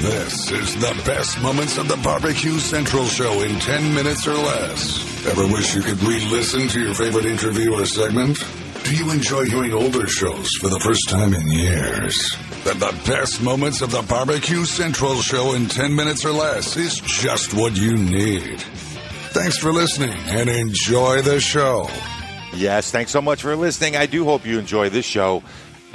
This is the best moments of the Barbecue Central Show in 10 minutes or less. Ever wish you could re-listen to your favorite interview or segment? Do you enjoy hearing older shows for the first time in years? Then the best moments of the Barbecue Central Show in 10 minutes or less is just what you need. Thanks for listening and enjoy the show. Yes, thanks so much for listening. I do hope you enjoy this show.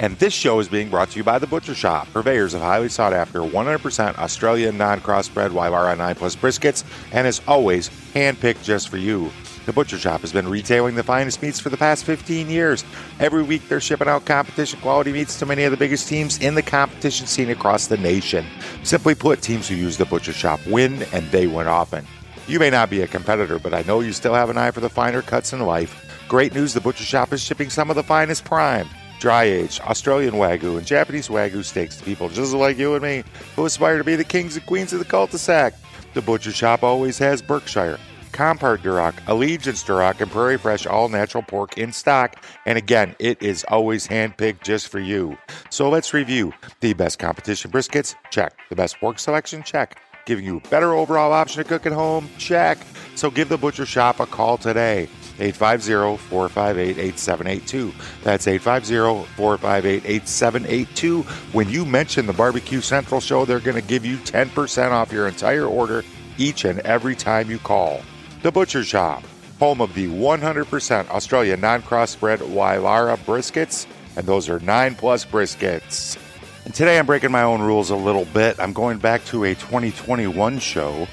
And this show is being brought to you by The Butcher Shop, purveyors of highly sought-after 100% Australian non-crossbred Wyvara 9 Plus briskets, and as always, handpicked just for you. The Butcher Shop has been retailing the finest meats for the past 15 years. Every week, they're shipping out competition-quality meats to many of the biggest teams in the competition scene across the nation. Simply put, teams who use The Butcher Shop win, and they win often. You may not be a competitor, but I know you still have an eye for the finer cuts in life. Great news, The Butcher Shop is shipping some of the finest prime, dry-aged Australian Wagyu and Japanese Wagyu steaks to people just like you and me who aspire to be the kings and queens of the cul-de-sac. The Butcher Shop always has Berkshire, Compart Duroc, Allegiance Duroc, and Prairie Fresh all-natural pork in stock. And again, it is always hand-picked just for you. So let's review. The best competition briskets? Check. The best pork selection? Check. Giving you a better overall option to cook at home? Check. So give The Butcher Shop a call today. 850-458-8782. That's 850-458-8782. When you mention the Barbecue Central Show, they're going to give you 10% off your entire order each and every time you call. The Butcher Shop, home of the 100% Australian non-crossbred Wyvara briskets, and those are 9 plus briskets. And today I'm breaking my own rules a little bit. I'm going back to a 2021 show,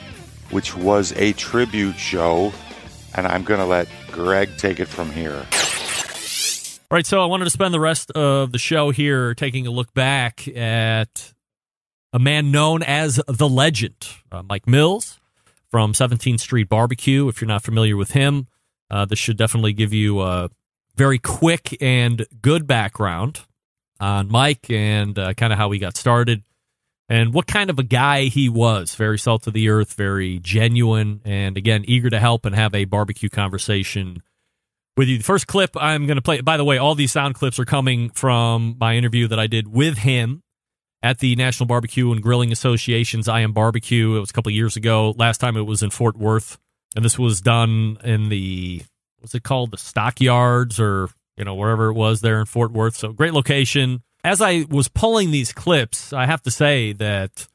which was a tribute show, and I'm going to let Greg take it from here. All right, so I wanted to spend the rest of the show here taking a look back at a man known as the Legend, Mike Mills from 17th Street Barbecue. If you're not familiar with him, this should definitely give you a very quick and good background on Mike and kind of how he got started and what kind of a guy he was. Very salt of the earth, very genuine, and again, eager to help and have a barbecue conversation with you. The first clip I'm going to play, by the way, all these sound clips are coming from my interview that I did with him at the National Barbecue and Grilling Association's I Am Barbecue. It was a couple of years ago. Last time it was in Fort Worth, and this was done in the, what's it called, the Stockyards or, wherever it was there in Fort Worth. So great location. As I was pulling these clips, I have to say that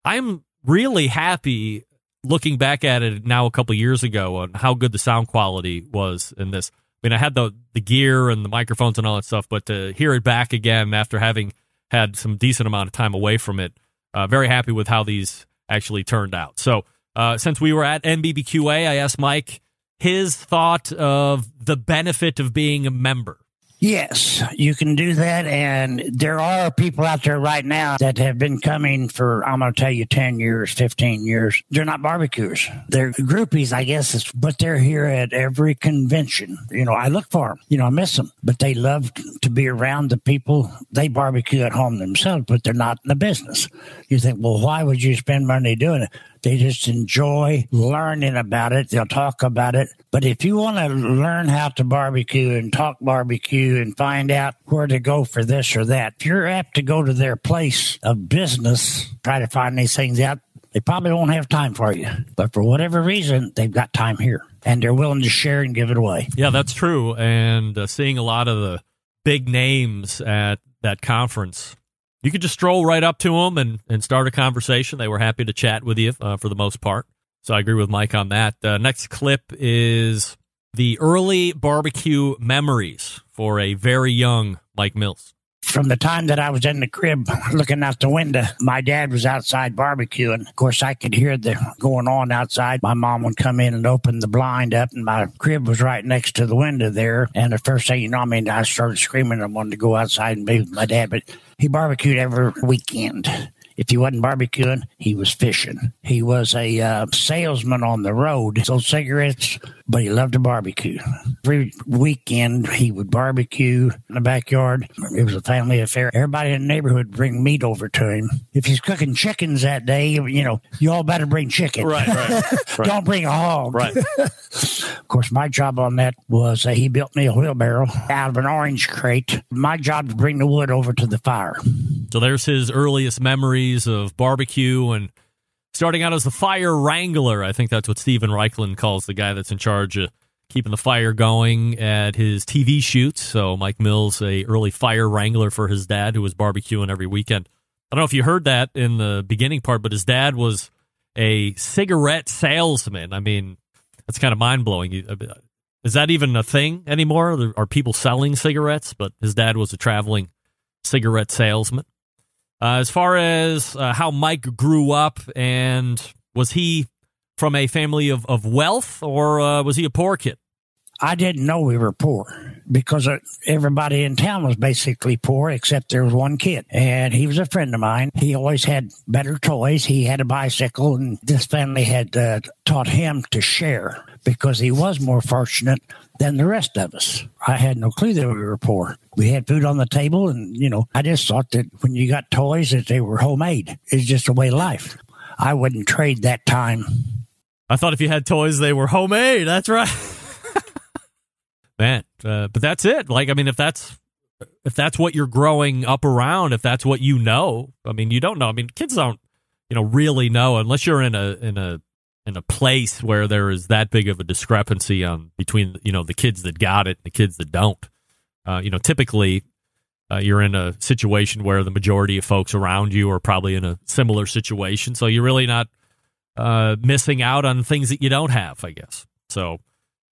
I'm really happy looking back at it now a couple years ago on how good the sound quality was in this. I mean, I had the gear and the microphones and all that stuff, but to hear it back again after having had some decent amount of time away from it, very happy with how these actually turned out. So since we were at NBBQA, I asked Mike his thought of the benefit of being a member. Yes, you can do that, and there are people out there right now that have been coming for, I'm going to tell you, 10 years, 15 years. They're not barbecuers. They're groupies, I guess, but they're here at every convention. I look for them. I miss them, but they love to be around the people. They barbecue at home themselves, but they're not in the business. You think, well, why would you spend money doing it? They just enjoy learning about it. They'll talk about it. But if you want to learn how to barbecue and talk barbecue and find out where to go for this or that, if you're apt to go to their place of business, try to find these things out, they probably won't have time for you. But for whatever reason, they've got time here, and they're willing to share and give it away. Yeah, that's true. And seeing a lot of the big names at that conference, you could just stroll right up to them and start a conversation. They were happy to chat with you for the most part. So I agree with Mike on that. Next clip is the early barbecue memories for a very young Mike Mills. From the time that I was in the crib looking out the window, my dad was outside barbecuing. Of course, I could hear the going on outside. My mom would come in and open the blind up, and my crib was right next to the window there. And the first thing you know, I started screaming. I wanted to go outside and be with my dad, but he barbecued every weekend. If he wasn't barbecuing, he was fishing. He was a salesman on the road. Sold cigarettes, but he loved to barbecue. Every weekend, he would barbecue in the backyard. It was a family affair. Everybody in the neighborhood would bring meat over to him. If he's cooking chickens that day, you all better bring chicken. Right. Don't bring a hog. Right. Of course, my job on that was he built me a wheelbarrow out of an orange crate. My job was to bring the wood over to the fire. So there's his earliest memories of barbecue and starting out as the fire wrangler. I think that's what Steven Reichland calls the guy that's in charge of keeping the fire going at his TV shoots. So Mike Mills, a early fire wrangler for his dad, who was barbecuing every weekend. I don't know if you heard that in the beginning part, but his dad was a cigarette salesman. I mean, that's kind of mind-blowing. Is that even a thing anymore? Are people selling cigarettes? But his dad was a traveling cigarette salesman. As far as how Mike grew up, and was he from a family of wealth, or was he a poor kid? I didn't know we were poor because everybody in town was basically poor except there was one kid. And he was a friend of mine. He always had better toys. He had a bicycle, and this family had taught him to share because he was more fortunate than the rest of us. I had no clue that we were poor. We had food on the table, and, I just thought that when you got toys that they were homemade. It's just a way of life. I wouldn't trade that time. I thought if you had toys, they were homemade. That's right. Man, but that's it. Like, I mean, if that's what you're growing up around, if that's what you know, I mean, you don't know. I mean, kids don't, really know unless you're in a place where there is that big of a discrepancy between the kids that got it and the kids that don't. Typically, you're in a situation where the majority of folks around you are probably in a similar situation, so you're really not missing out on things that you don't have, I guess. So.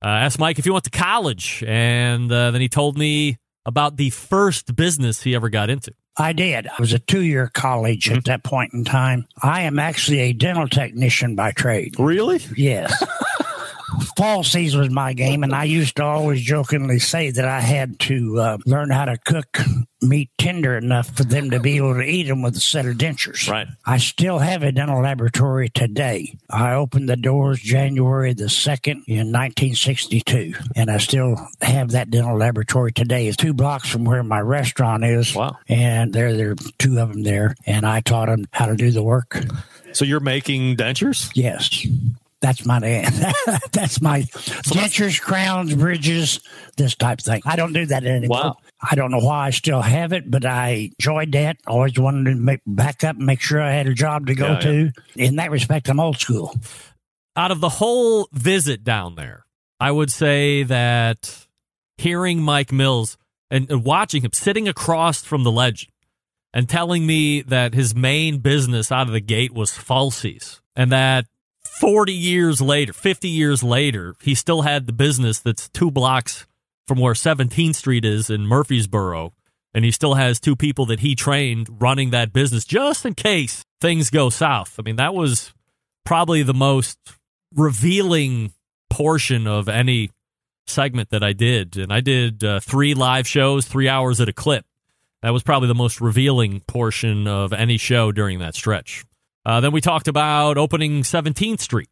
Asked Mike if he went to college, and then he told me about the first business he ever got into. I did. I was a 2-year college at that point in time. I am actually a dental technician by trade. Really? Yes. Falsies was my game, and I used to always jokingly say that I had to learn how to cook meat tender enough for them to be able to eat them with a set of dentures. Right. I still have a dental laboratory today. I opened the doors January the 2nd in 1962, and I still have that dental laboratory today. It's 2 blocks from where my restaurant is. Wow. And there are 2 of them there, and I taught them how to do the work. So you're making dentures? Yes. That's my dentures, crowns, bridges, this type of thing. I don't do that anymore. Wow. I don't know why I still have it, but I enjoyed that. Always wanted to back up and make sure I had a job to go to. In that respect, I'm old school. Out of the whole visit down there, I would say that hearing Mike Mills and watching him sitting across from the legend and telling me that his main business out of the gate was falsies, and that 40 years later, 50 years later, he still had the business that's 2 blocks from where 17th Street is in Murfreesboro, and he still has 2 people that he trained running that business just in case things go south. I mean, that was probably the most revealing portion of any segment that I did, and I did 3 live shows, 3 hours at a clip. That was probably the most revealing portion of any show during that stretch. Then we talked about opening 17th Street.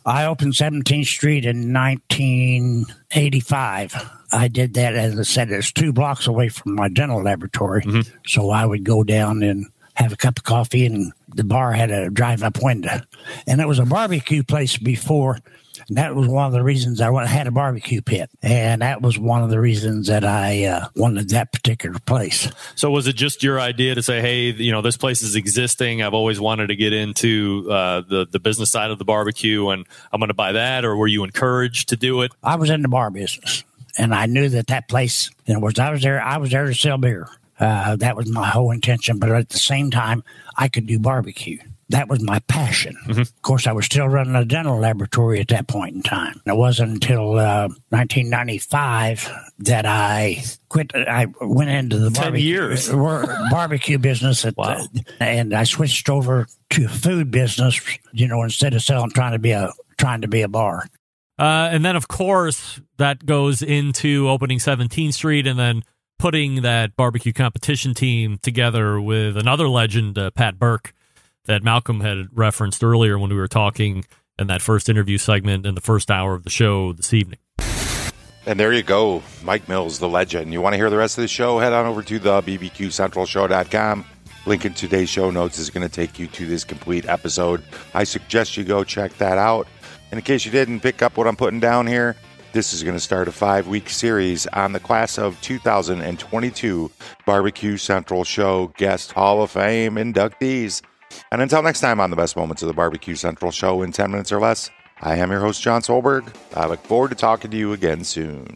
I opened 17th Street in 1985. I did that, as I said, it's 2 blocks away from my dental laboratory. Mm-hmm. So I would go down and have a cup of coffee, and the bar had a drive-up window. And it was a barbecue place before. And that was one of the reasons I had a barbecue pit. And that was one of the reasons that I wanted that particular place. So was it just your idea to say, hey, this place is existing. I've always wanted to get into the business side of the barbecue, and I'm going to buy that? Or were you encouraged to do it? I was in the bar business, and I knew that place, I was there to sell beer. That was my whole intention. But at the same time, I could do barbecue. That was my passion. Mm-hmm. Of course, I was still running a dental laboratory at that point in time. It wasn't until 1995 that I quit. I went into the barbecue business, and I switched over to food business. Instead of trying to be a bar. And then, of course, that goes into opening 17th Street, and then putting that barbecue competition team together with another legend, Pat Burke, that Malcolm had referenced earlier when we were talking in that first interview segment in the first hour of the show this evening. And there you go, Mike Mills, the legend. You want to hear the rest of the show? Head on over to the BBQCentralShow.com. Link in today's show notes is going to take you to this complete episode. I suggest you go check that out. And in case you didn't pick up what I'm putting down here, this is going to start a 5-week series on the class of 2022 Barbecue Central Show Guest Hall of Fame inductees. And until next time on the best moments of the Barbecue Central Show in 10 minutes or less, I am your host, John Solberg. I look forward to talking to you again soon.